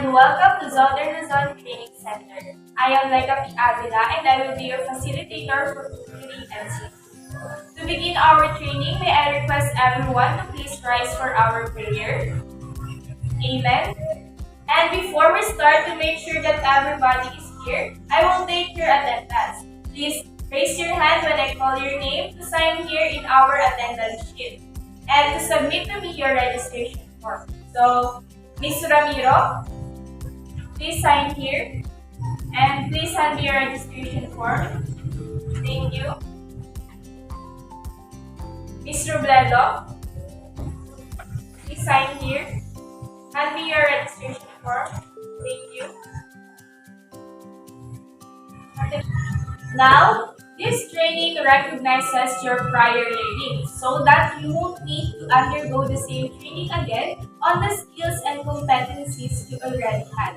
and welcome to Southern Luzon Training Center. I am Laika P. Avila and I will be your facilitator for Kukiri NC. To begin our training, may I request everyone to please rise for our prayer. Amen. And before we start, to make sure that everybody is here, I will take your attendance. Please raise your hand when I call your name to sign here in our attendance sheet and to submit to me your registration form. So, Ms. Ramiro, please sign here and please hand me your registration form. Thank you. Ms. Robledo, please sign here. Hand me your registration form. Thank you. Now, this training recognizes your prior learning so that you won't need to undergo the same training again on the skills and competencies you already had.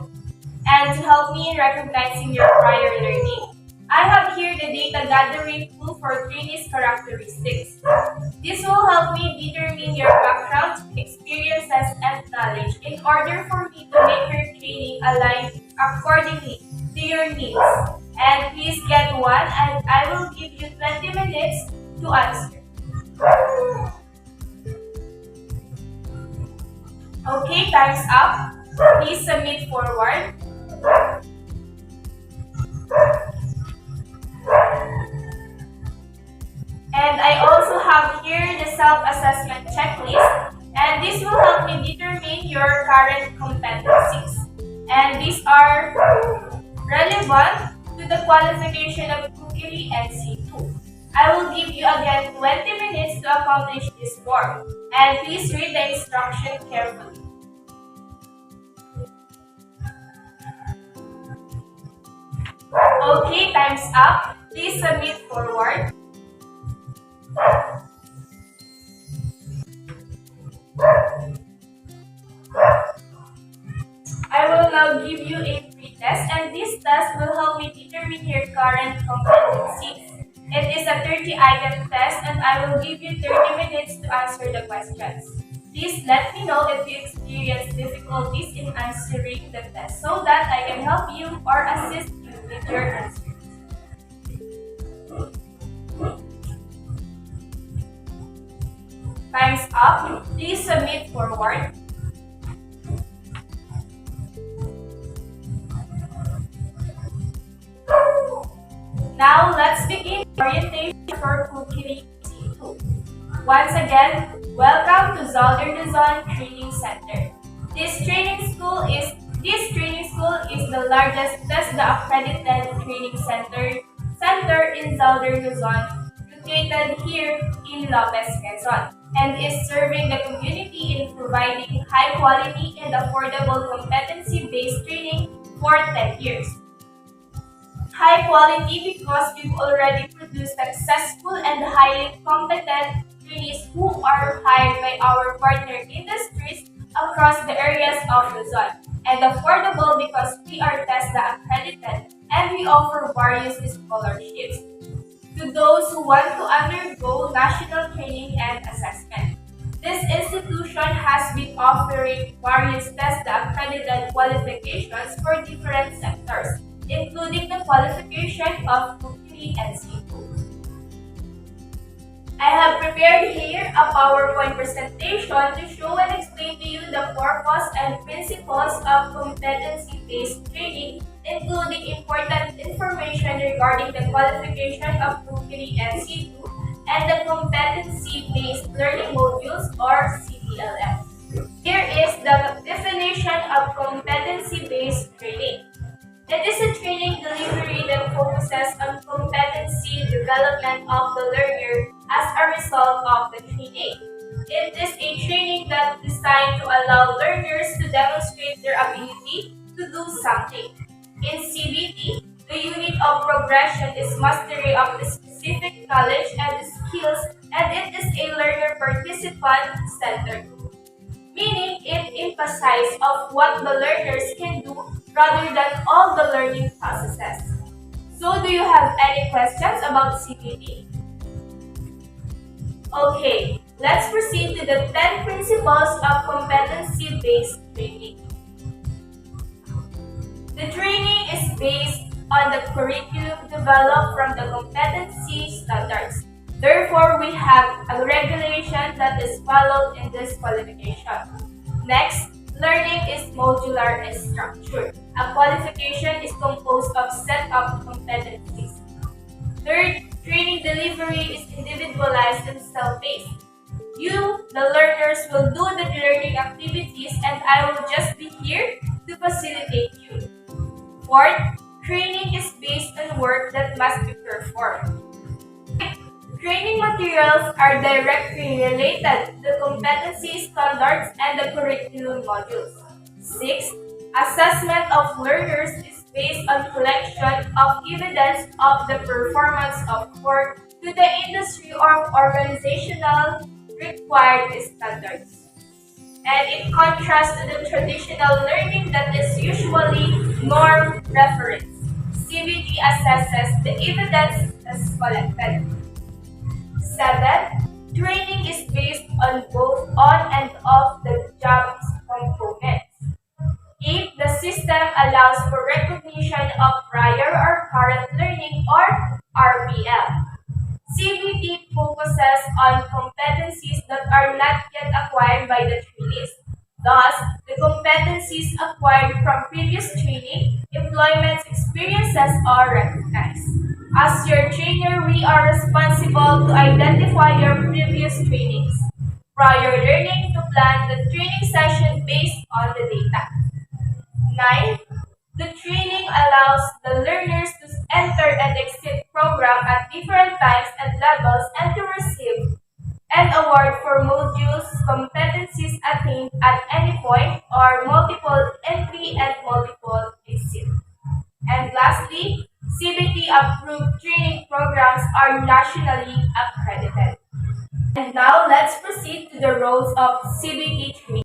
And to help me in recognizing your prior learning, I have here the data gathering tool for trainees' characteristics. This will help me determine your background, experiences, and knowledge in order for me to make your training align accordingly to your needs. And please get one and I will give you 20 minutes to answer. Okay, time's up. Please submit forward. And I also have here the self-assessment checklist, and this will help me determine your current competencies. And these are relevant to the qualification of Kukiri NC2. I will give you again 20 minutes to accomplish this work, and please read the instruction carefully. Okay, time's up. Please submit forward. I will now give you a pre-test, and this test will help me determine your current competencies. It is a 30-item test, and I will give you 30 minutes to answer the questions. Please let me know if you experience difficulties in answering the test so that I can help you or assist you with your answers. Time's up. Please submit forward. Now, let's begin orientation for Kukiri NC2. Once again, welcome to Southern Luzon Training Center. This training school is the largest TESDA accredited training center in Southern Luzon, located here in Lopez, Quezon, and is serving the community in providing high quality and affordable competency-based training for 10 years. High quality because we've already produced successful and highly competent trainees who are hired by our partner industries across the areas of Luzon. And affordable because we are TESDA accredited and we offer various scholarships to those who want to undergo national training and assessment. This institution has been offering various TESDA accredited qualifications for different sectors, including the qualification of Kukiri NC2. I have prepared here a PowerPoint presentation to show and explain to you the purpose and principles of competency-based training, including important information regarding the qualification of Kukiri NC2 and the competency-based learning modules or CBLM. Here is the definition of competency-based training. It is a training delivery that focuses on competency development of the learner as a result of the training. It is a training that is designed to allow learners to demonstrate their ability to do something. In CBT, the unit of progression is mastery of the specific knowledge and skills, and it is a learner participant centered, meaning it emphasizes of what the learners can do rather than all the learning processes. So, do you have any questions about CBT? Okay, let's proceed to the 10 principles of competency-based training. The training is based on the curriculum developed from the competency standards. Therefore, we have a regulation that is followed in this qualification. Next, learning is modular and structured. A qualification is composed of set of competencies. Third, training delivery is individualized and self-paced. You, the learners, will do the learning activities and I will just be here to facilitate you. Fourth, training is based on work that must be performed. Training materials are directly related to the competency standards and the curriculum modules. 6. Assessment of learners is based on collection of evidence of the performance of work to the industry or organizational required standards. And in contrast to the traditional learning that is usually norm reference, CBT assesses the evidence as collected. 7. Training is based on both on and off the job components. 8. The system allows for recognition of prior or current learning or RPL. CBT focuses on competencies that are not yet acquired by the trainees. Thus, the competencies acquired from previous training, employment experiences are recognized. As your trainer, we are responsible to identify your previous trainings. Prior learning to plan the training session based on the data. 9. The training allows the learners to enter and exit program at different times and levels and to receive an award for modules competencies attained at any point or multiple entry and multiple exit. And lastly, CBT approved training programs are nationally accredited. And now let's proceed to the roles of CBT training.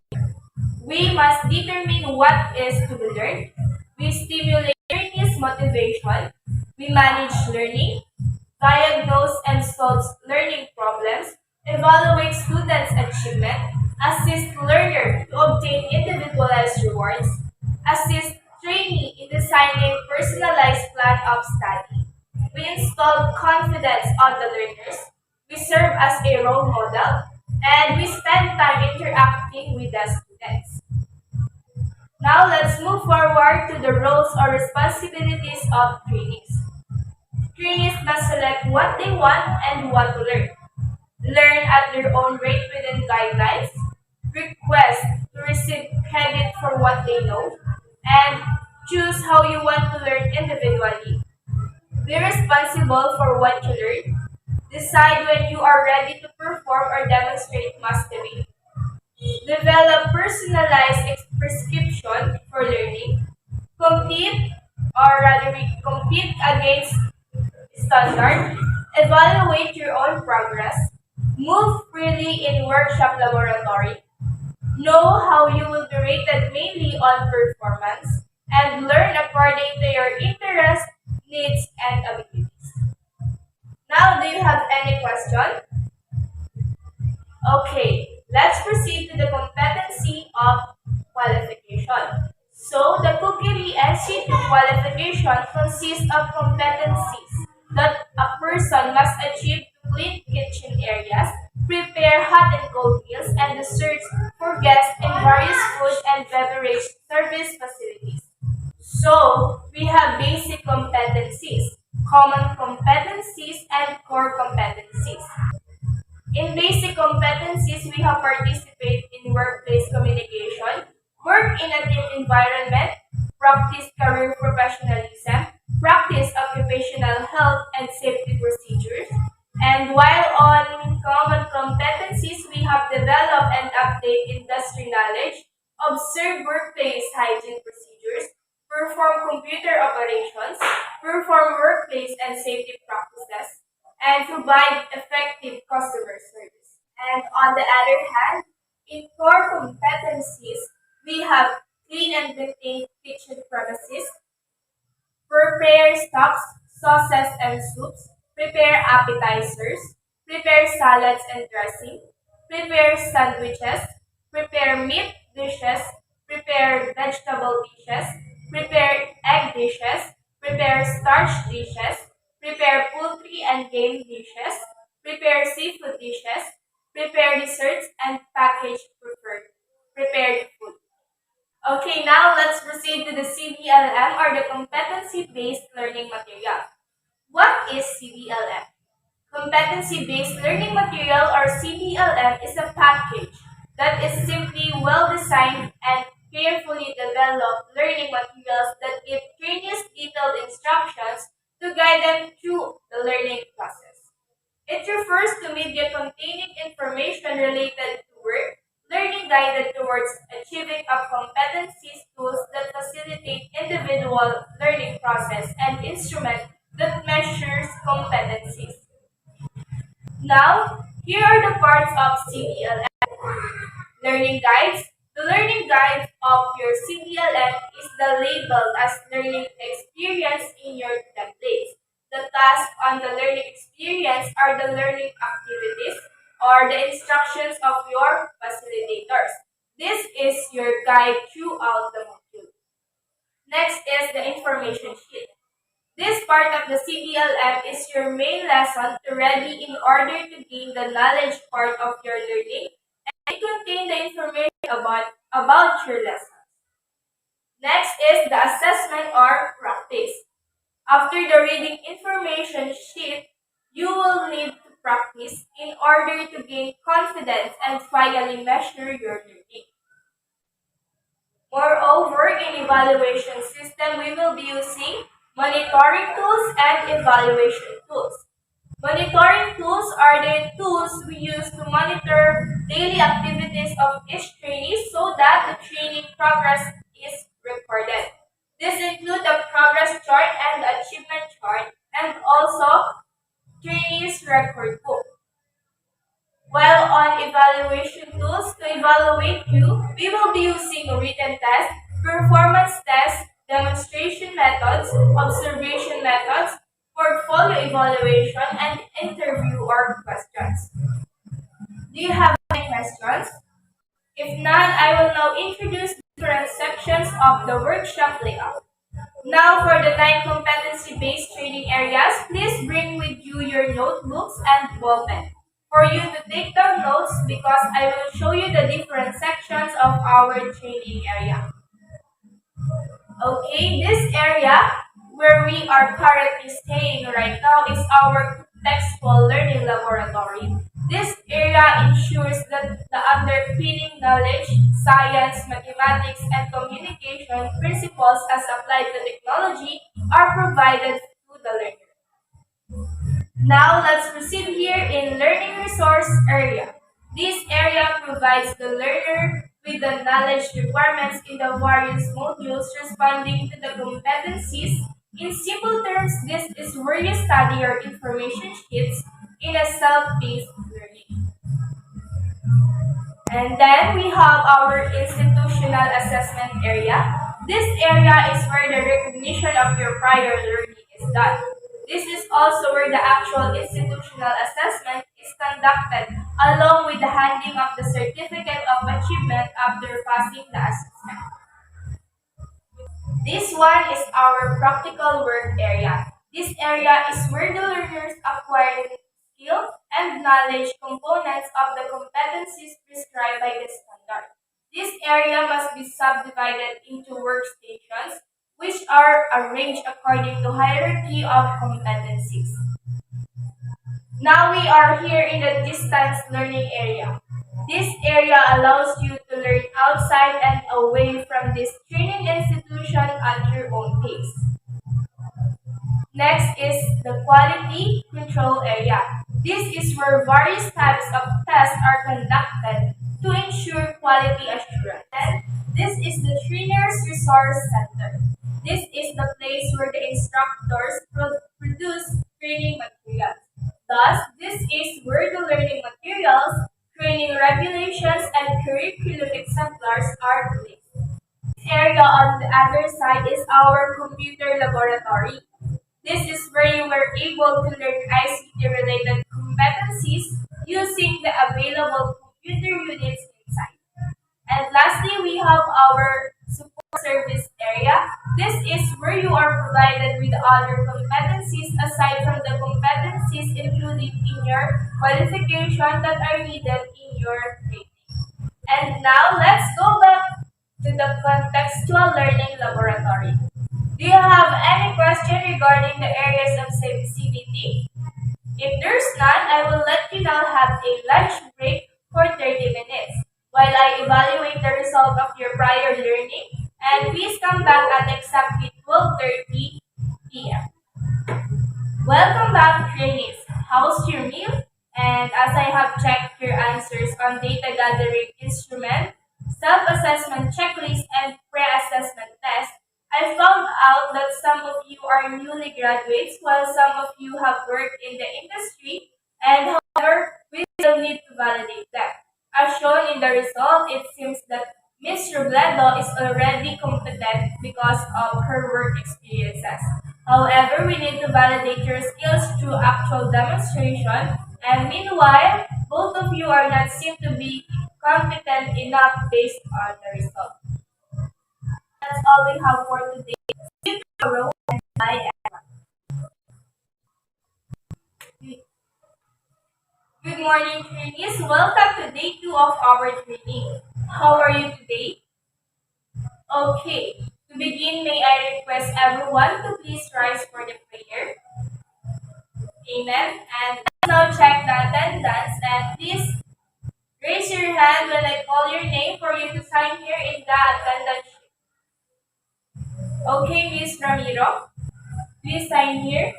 We must determine what is to be learned. We stimulate learners' motivation. We manage learning, diagnose and solve learning problems, evaluate students' achievement, assist learner to obtain individualized rewards, assist trainee in designing personalized plan of study. We install confidence on the learners. We serve as a role model, and we spend time interacting with the students. Now let's move forward to the roles or responsibilities of trainees. Trainees must select what they want and what to learn at their own rate within guidelines, request to receive credit for what they know, and choose how you want to learn individually. Be responsible for what you learn. Decide when you are ready to perform or demonstrate mastery. Develop personalized prescription for learning. Compete, or rather compete against standard. Evaluate your own progress. Move freely in workshop laboratory. Know how you will be rated mainly on performance. And learn according to your interests, needs, and abilities. Now, do you have any question? Okay, let's proceed to the competency of qualification. So, the Cookery NC2 qualification consists of competencies that a person must achieve to clean kitchen areas, prepare hot and cold meals, and desserts for guests in various food and beverage service facilities. So, we have basic competencies, common competencies, and core competencies. In basic competencies, we have participate in workplace communication, work in a team environment, practice career professionalism, practice occupational health and safety procedures. And while on common competencies, we have developed and update industry knowledge, observe workplace hygiene procedures, perform computer operations, perform workplace and safety practices, and provide effective customer service. And on the other hand, in core competencies, we have clean and maintain kitchen premises, prepare stocks, sauces and soups, prepare appetizers, prepare salads and dressing, prepare sandwiches, prepare meat dishes, prepare vegetable dishes, prepare egg dishes, prepare starch dishes, prepare poultry and game dishes, prepare seafood dishes, prepare desserts, and package prepared food. Okay, now let's proceed to the CBLM or the competency-based learning material. What is CBLM? Competency-based learning material or CBLM is a package that is simply well-designed and carefully developed learning materials that give trainees detailed instructions to guide them through the learning process. It refers to media containing information related to work, learning guided towards achieving a competencies tools that facilitate individual learning process and instrument that measures competencies. Now, here are the parts of CBLM. Learning guides. The learning guides of your CBLM is the labeled as learning experience in your templates. The tasks on the learning experience are the learning activities or the instructions of your facilitators. This is your guide throughout the module. Next is the information sheet. This part of the CBLM is your main lesson to ready in order to gain the knowledge part of your learning and it contains the information about your lessons. Next is the assessment or practice. After the reading information sheet, you will need to practice in order to gain confidence and finally measure your learning. Moreover, in evaluation system, we will be using monitoring tools and evaluation tools. Monitoring tools are the tools we use to monitor daily activities of each trainee so that the training progress is recorded. This includes a progress chart and achievement chart and also trainees record book. While on evaluation tools to evaluate you, we will be using written tests, performance tests, demonstration methods, observation methods, portfolio evaluation, and interview or questions. Do you have any questions? If not, I will now introduce different sections of the workshop layout. Now for the 9 competency-based training areas, please bring with you your notebooks and ball pen for you to take down notes because I will show you the different sections of our training area. Okay, this area where we are currently staying right now is our textual learning laboratory. This area ensures that the underpinning knowledge, science, mathematics, and communication principles as applied to technology are provided to the learner. Now let's proceed here in learning resource area. This area provides the learner with the knowledge requirements in the various modules responding to the competencies. In simple terms, this is where you study your information sheets in a self-paced learning. And then we have our institutional assessment area. This area is where the recognition of your prior learning is done. This is also where the actual institutional assessment is conducted, along with the handing of the certificate of achievement after passing the assessment. This one is our practical work area. This area is where the learners acquire skill and knowledge components of the competencies prescribed by the standard. This area must be subdivided into workstations, which are arranged according to hierarchy of competencies. Now we are here in the distance learning area. This area allows you to learn outside and away from this training institution at your own pace. Next is the quality control area. This is where various types of tests are conducted to ensure quality assurance. And this is the Trainers Resource Center. This is the place where the instructors produce training materials. Thus, this is where the learning materials, training regulations, and curriculum exemplars are placed. This area on the other side is our computer laboratory. This is where you were able to learn ICT related competencies using the available computer units inside. And lastly, we have our support service area. This other competencies aside from the competencies included in your qualification that are needed in your training. And now let's go back to the contextual learning laboratory. Do you have any question regarding the areas of CBT? If there's none, I will let you now have a lunch break for 30 minutes while I evaluate the result of your prior learning. And please come back at exactly 12:30 p.m. Welcome back, trainees. How's your meal? And as I have checked your answers on data gathering instrument, self-assessment checklist, and pre-assessment test, I found out that some of you are newly graduates while some of you have worked in the industry, and however, we still need to validate them. As shown in the result, it seems that Ms. Robledo is already competent because of her work experiences. However, we need to validate your skills through actual demonstration, and meanwhile, both of you are not seen to be competent enough based on the result. That's all we have for today. See you tomorrow, and bye. Good morning, trainees. Welcome to day 2 of our training. How are you today? Okay. To begin, may I request everyone to please rise for the prayer. Amen. And let's now check the attendance, and please raise your hand when I call your name for you to sign here in the attendance sheet. Okay, Miss Ramiro, please sign here.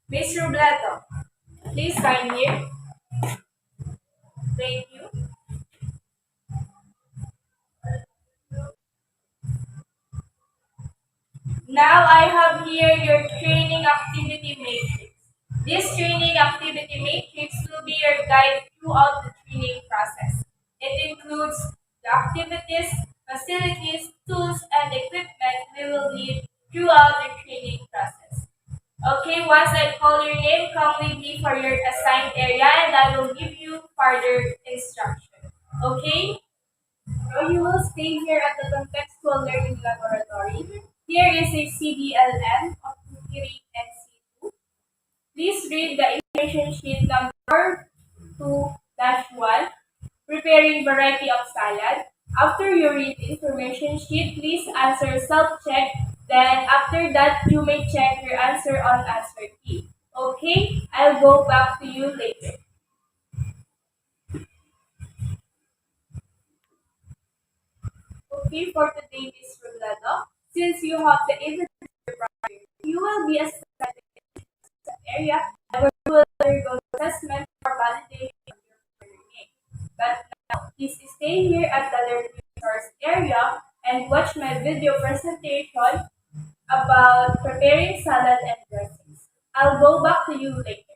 Miss Robledo, please sign here. Thank you. Now I have here your training activity matrix. This training activity matrix will be your guide throughout the training process. It includes the activities, facilities, tools, and equipment we will need throughout the training process. Okay, once I call your name, come with me for your assigned area and I will give you further instruction. Okay? So you will stay here at the Contextual Learning Laboratory. Here is a CDLM of Kukiri and C2. Please read the information sheet number 2-1, preparing variety of salad. After you read the information sheet, please answer self-check. Then after that, you may check your answer on answer key. Okay, I'll go back to you later. Okay, for today, Ms. Rolando, since you have the evidence prior, you will be assigned an area where you will undergo assessment for validation of your learning. But now, please stay here at the learning resource area and watch my video presentation about preparing salad and dressings. I'll go back to you later.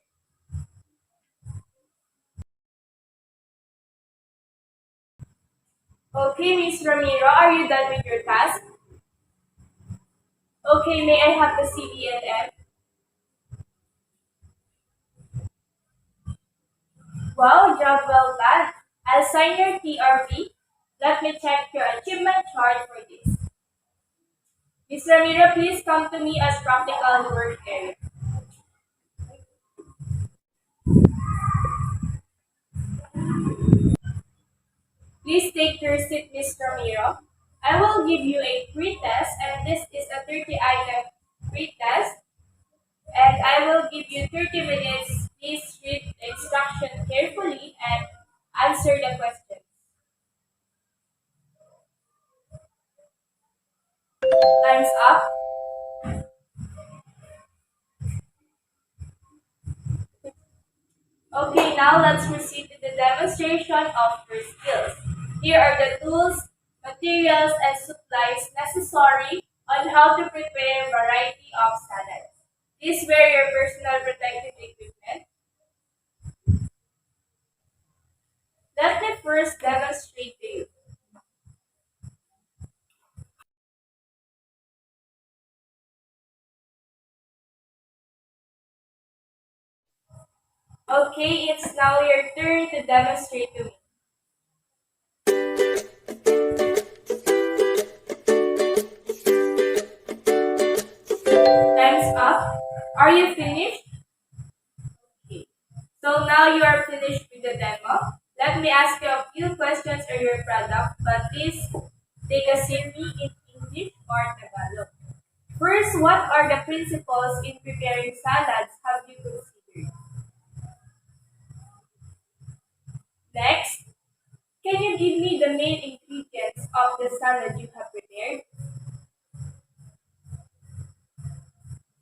Okay, Ms. Ramiro, are you done with your task? Okay, may I have the CDNF? Wow, job well done. I'll sign your TRP. Let me check your achievement chart for this. Ms. Ramiro, please come to me as practical work area. Please take your seat, Ms. Ramiro. I will give you a pre-test, and this is a 30-item pre-test. And I will give you 30 minutes. Please read the instruction carefully and answer the questions. Time's up. Okay, now let's proceed to the demonstration of your skills. Here are the tools, materials, and supplies necessary on how to prepare a variety of salads. Please wear your personal protective equipment. Let me first demonstrate to you. Okay, it's now your turn to demonstrate to me. Time's up. Are you finished? Okay. So now you are finished with the demo. Let me ask you a few questions on your product, but please take a series in English or Tagalog. First, what are the principles in preparing salads have you considered? Next, can you give me the main ingredients of the salad you have prepared?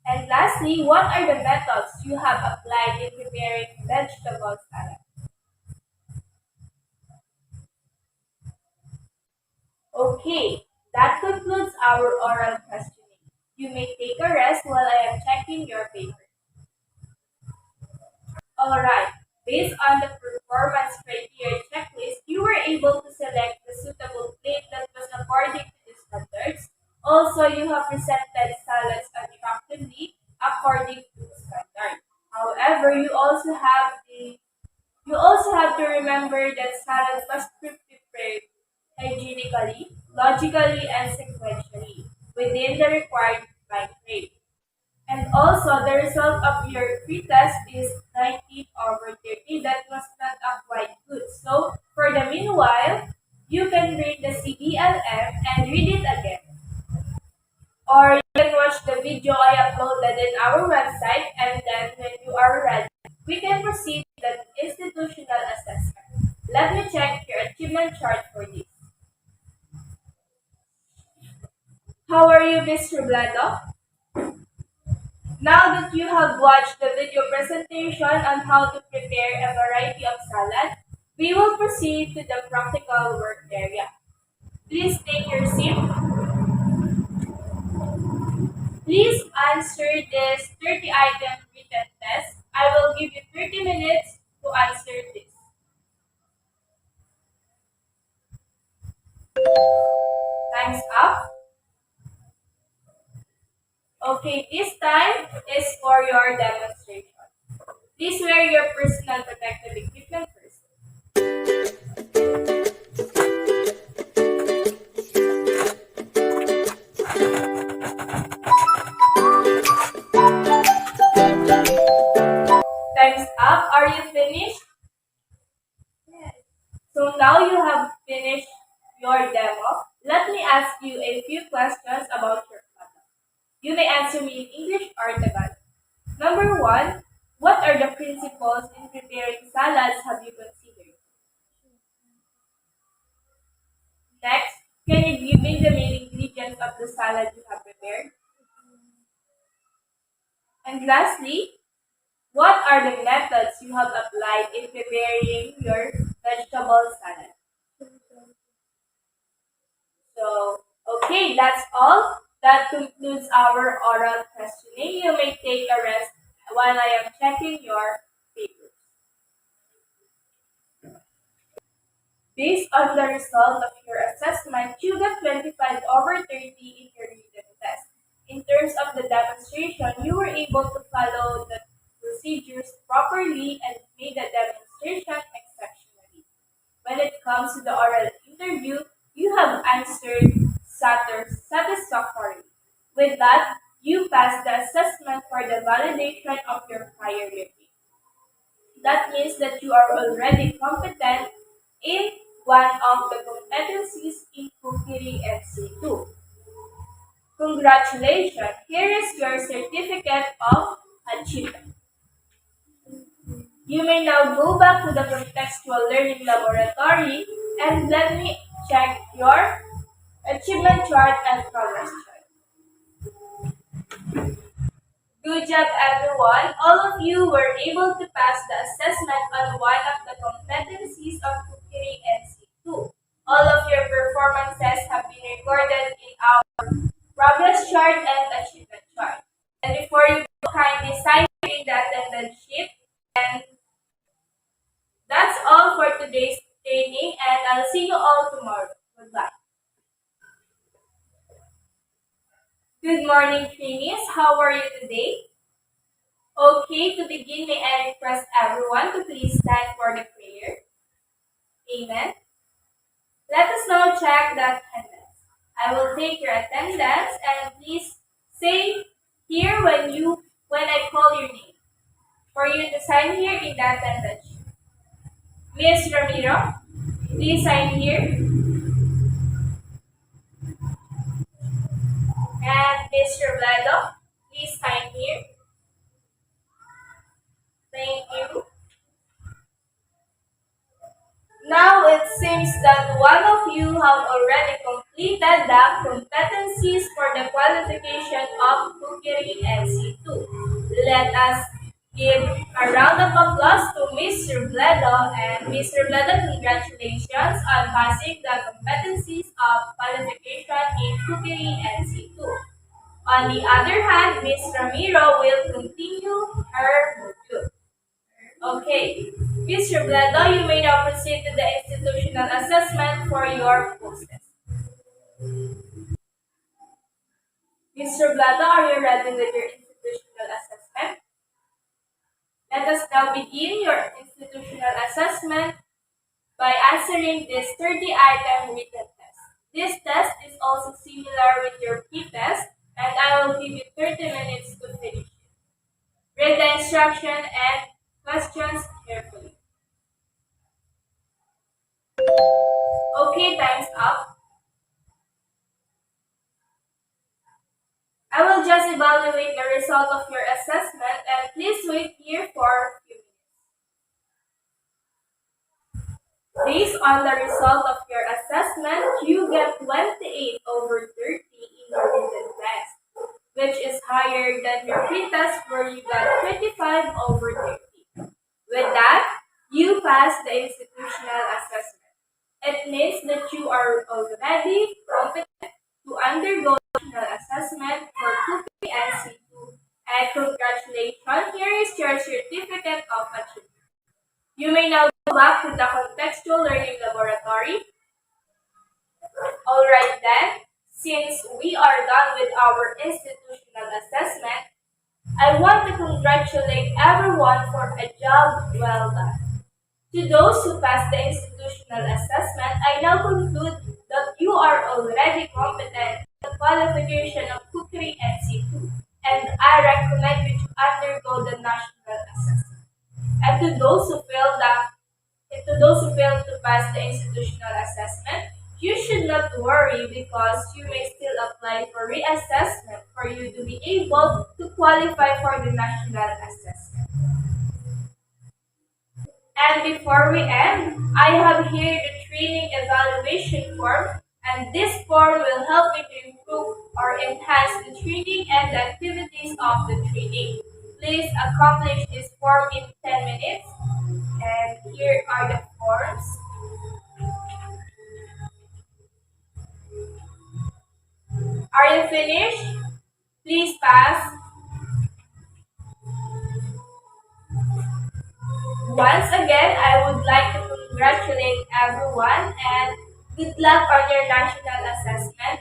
And lastly, what are the methods you have applied in preparing vegetable salad? Okay, that concludes our oral questioning. You may take a rest while I am checking your paper. Alright, based on the performance criteria checklist, you were able to select the suitable plate that was according to the standards. Also, you have presented salads attractively according to the standard. However, you also have to remember that salad must be prepared hygienically, logically, and sequentially within the required time frame. And also, the result of your pretest is 19 over 30. That was not a quite good. So, for the meanwhile, you can read the CBLM and read it again. Or you can watch the video I uploaded in our website, and then when you are ready, we can proceed to the institutional assessment. Let me check your achievement chart for this. How are you, Mr. Blado? Now that you have watched the video presentation on how to prepare a variety of salad, we will proceed to the practical work area. Please take your seat. Please answer this 30-item written test. I will give you 30 minutes to answer this. Time's up. Okay, this time is for your demonstration. Please wear your personal protective equipment first. Time's up. Are you finished? Yes. So now you have finished your demo. Let me ask you a few questions about your product. You may answer me in English or Tagalog. Number one, what are the principles in preparing salads have you considered? Next, can you give me the main ingredients of the salad you have prepared? And lastly, what are the methods you have applied in preparing your vegetable salad? So, okay, that's all. That concludes our oral questioning. You may take a rest while I am checking your papers. Based on the result of your assessment, you got 25 over 30 in your written test. In terms of the demonstration, you were able to follow the procedures properly and made the demonstration exceptionally. When it comes to the oral interview, you have answered satisfactorily. With that, you passed the assessment for the validation of your prior review. That means that you are already competent in one of the competencies in cookery NC2. Congratulations! Here is your certificate of achievement. You may now go back to the contextual learning laboratory and let me check your achievement chart and progress chart. Good job, everyone. All of you were able to pass the assessment on one of the competencies of cookery NC2. All of your performances have been recorded in our progress chart and achievement chart. And before you go, kindly sign in the attendance sheet. And that's all for today's training, and I'll see you all tomorrow. Goodbye. Good morning, trainees. How are you today? Okay, to begin, may I request everyone to please stand for the prayer. Amen. Let us now check the attendance. I will take your attendance and please say here when I call your name. For you to sign here in that attendance. Miss Ramiro, please sign here. And Miss Robledo, please sign here. Thank you. Now it seems that one of you have already completed the competencies for the qualification of Cookery NC2. Let us give a round of applause to Ms. Robledo, and Ms. Robledo, congratulations on passing the competencies of qualification in Cookery NC2. On the other hand, Ms. Ramiro will continue her module. Okay. Ms. Robledo, you may now proceed to the institutional assessment for your post-test. Ms. Robledo, are you ready with your institutional assessment? Let us now begin your institutional assessment by answering this 30-item written test. This test is also similar with your P-test, and I will give you 30 minutes to finish it. Read the instruction and questions carefully. Okay, time's up. I will just evaluate the result of your assessment, and please wait here for a few minutes. Based on the result of your assessment, you get 28/30 in your written test, which is higher than your pre-test where you got 25/30. With that, you pass the institutional assessment. It means that you are already competent to undergo national assessment for Cookery NC2, and congratulations, here is your certificate of achievement. You may now go back to the contextual learning laboratory. Alright then, since we are done with our institutional assessment, I want to congratulate everyone for a job well done. To those who passed the institutional assessment, I now conclude that you are already competent in the qualification of Cookery NC2, and I recommend you to undergo the national assessment. And to those who failed to pass the institutional assessment, you should not worry because you may still apply for reassessment for you to be able to qualify for the national assessment. And before we end, I have here the training evaluation form, and this form will help you to improve or enhance the training and the activities of the training. Please accomplish this form in 10 minutes. And here are the forms. Are you finished? Please pass. Once again, I would like to congratulate everyone and good luck on your national assessment.